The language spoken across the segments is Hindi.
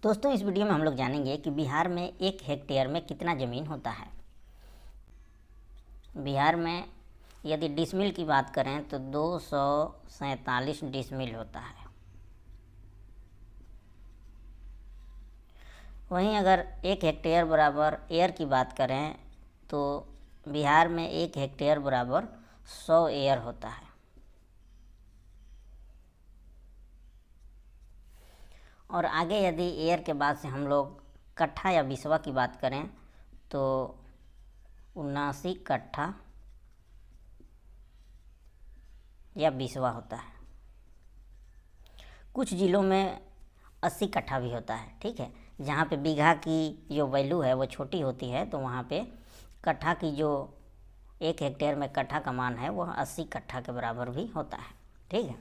दोस्तों इस वीडियो में हम लोग जानेंगे कि बिहार में 1 हेक्टेयर में कितना ज़मीन होता है। बिहार में यदि डिसमिल की बात करें तो 247 डिसमिल होता है। वहीं अगर 1 हेक्टेयर बराबर एयर की बात करें तो बिहार में 1 हेक्टेयर बराबर 100 एयर होता है। और आगे यदि एयर के बाद से हम लोग कट्ठा या बिसवा की बात करें तो 79 कट्ठा या बिसवा होता है। कुछ ज़िलों में 80 कट्ठा भी होता है, ठीक है। जहाँ पे बीघा की जो वैल्यू है वो छोटी होती है तो वहाँ पे कट्ठा की जो 1 हेक्टेयर में कट्ठा का मान है वह 80 कट्ठा के बराबर भी होता है, ठीक है।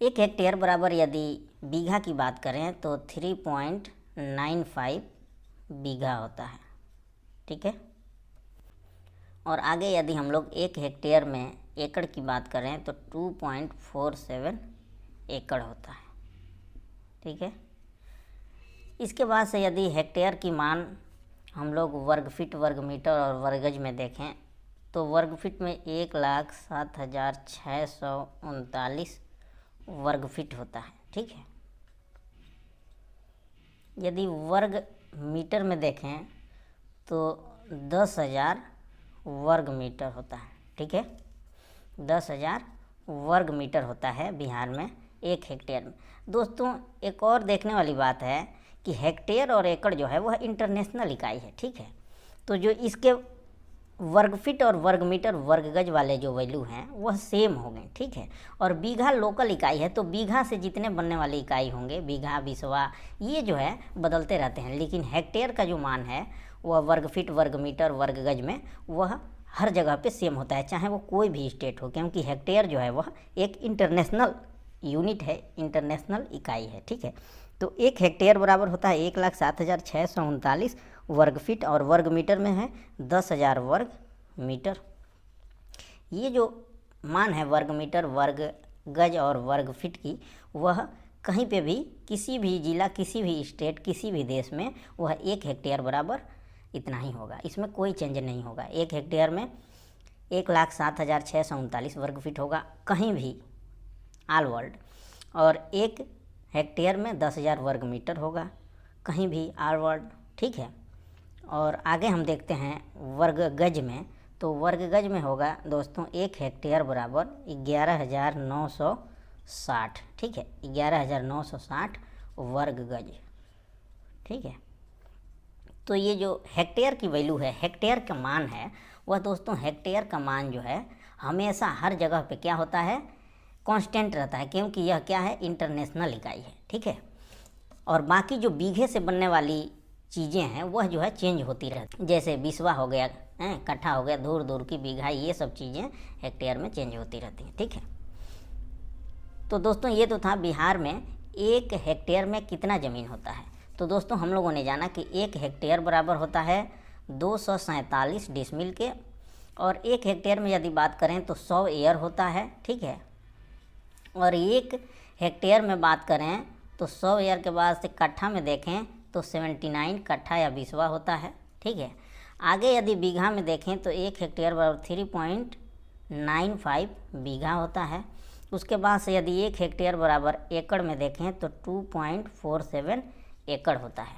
1 हेक्टेयर बराबर यदि बीघा की बात करें तो 3.95 बीघा होता है, ठीक है। और आगे यदि हम लोग 1 हेक्टेयर में एकड़ की बात करें तो 2.47 एकड़ होता है, ठीक है। इसके बाद से यदि हेक्टेयर की मान हम लोग वर्ग फीट, वर्ग मीटर और वर्ग गज में देखें तो वर्ग फीट में 1,07,639 वर्ग फीट होता है, ठीक है। यदि वर्ग मीटर में देखें तो 10,000 वर्ग मीटर होता है, ठीक है। 10,000 वर्ग मीटर होता है बिहार में 1 हेक्टेयर में। दोस्तों एक और देखने वाली बात है कि हेक्टेयर और एकड़ जो है वह इंटरनेशनल इकाई है, ठीक है। तो जो इसके वर्ग फीट और वर्ग मीटर, वर्ग गज वाले जो वैल्यू हैं वह सेम हो गए, ठीक है। और बीघा लोकल इकाई है तो बीघा से जितने बनने वाली इकाई होंगे, बीघा, बिसवा, ये जो है बदलते रहते हैं। लेकिन हेक्टेयर का जो मान है वह वर्ग फीट, वर्ग मीटर, वर्ग गज में वह हर जगह पे सेम होता है, चाहे वो कोई भी स्टेट हो, क्योंकि हेक्टेयर जो है वह एक इंटरनेशनल यूनिट है, इंटरनेशनल इकाई है, ठीक है। तो 1 हेक्टेयर बराबर होता है 1,07,639 वर्ग फीट और वर्ग मीटर में है 10,000 वर्ग मीटर। ये जो मान है वर्ग मीटर, वर्ग गज और वर्ग फीट की, वह कहीं पे भी, किसी भी जिला, किसी भी स्टेट, किसी भी देश में वह 1 हेक्टेयर बराबर इतना ही होगा, इसमें कोई चेंज नहीं होगा। 1 हेक्टेयर में 1,07,639 वर्ग फीट होगा कहीं भी, ऑल वर्ल्ड। और 1 हेक्टेयर में 10,000 वर्ग मीटर होगा कहीं भी, ऑल वर्ल्ड, ठीक है। और आगे हम देखते हैं वर्ग गज में, तो वर्ग गज में होगा दोस्तों 1 हेक्टेयर बराबर 11,960, ठीक है। 11,960 वर्ग गज, ठीक है। तो ये जो हेक्टेयर की वैल्यू है, हेक्टेयर का मान है, वह दोस्तों हेक्टेयर का मान जो है हमेशा हर जगह पे क्या होता है, कांस्टेंट रहता है, क्योंकि यह क्या है, इंटरनेशनल इकाई है, ठीक है। और बाकी जो बीघे से बनने वाली चीज़ें हैं वह जो है चेंज होती रहती, जैसे बिसवा हो गया, कट्ठा हो गया, धूर धूर की बीघा, ये सब चीज़ें हेक्टेयर में चेंज होती रहती हैं, ठीक है। तो दोस्तों ये तो था बिहार में 1 हेक्टेयर में कितना ज़मीन होता है। तो दोस्तों हम लोगों ने जाना कि 1 हेक्टेयर बराबर होता है 247 डिसमिल के, और 1 हेक्टेयर में यदि बात करें तो 100 एयर होता है, ठीक है। और 1 हेक्टेयर में बात करें तो 100 एयर के बाद से कट्ठा में देखें तो 79 कट्ठा या बिसवा होता है, ठीक है। आगे यदि बीघा में देखें तो 1 हेक्टेयर बराबर 3.95 बीघा होता है। उसके बाद से यदि 1 हेक्टेयर बराबर एकड़ में देखें तो 2.47 एकड़ होता है।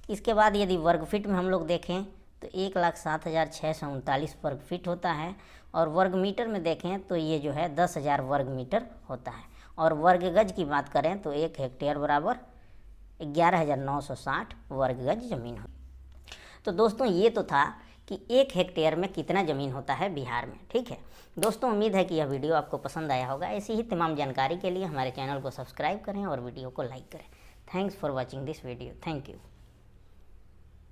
इसके बाद यदि वर्ग फीट में हम लोग देखें तो 1,07,639 वर्ग फीट होता है। और वर्ग मीटर में देखें तो ये जो है 10,000 वर्ग मीटर होता है। और वर्ग गज की बात करें तो 1 हेक्टेयर बराबर 11,960 वर्ग गज ज़मीन हो। तो दोस्तों ये तो था कि 1 हेक्टेयर में कितना ज़मीन होता है बिहार में, ठीक है। दोस्तों उम्मीद है कि यह वीडियो आपको पसंद आया होगा। ऐसी ही तमाम जानकारी के लिए हमारे चैनल को सब्सक्राइब करें और वीडियो को लाइक करें। Thanks for watching this video. Thank you.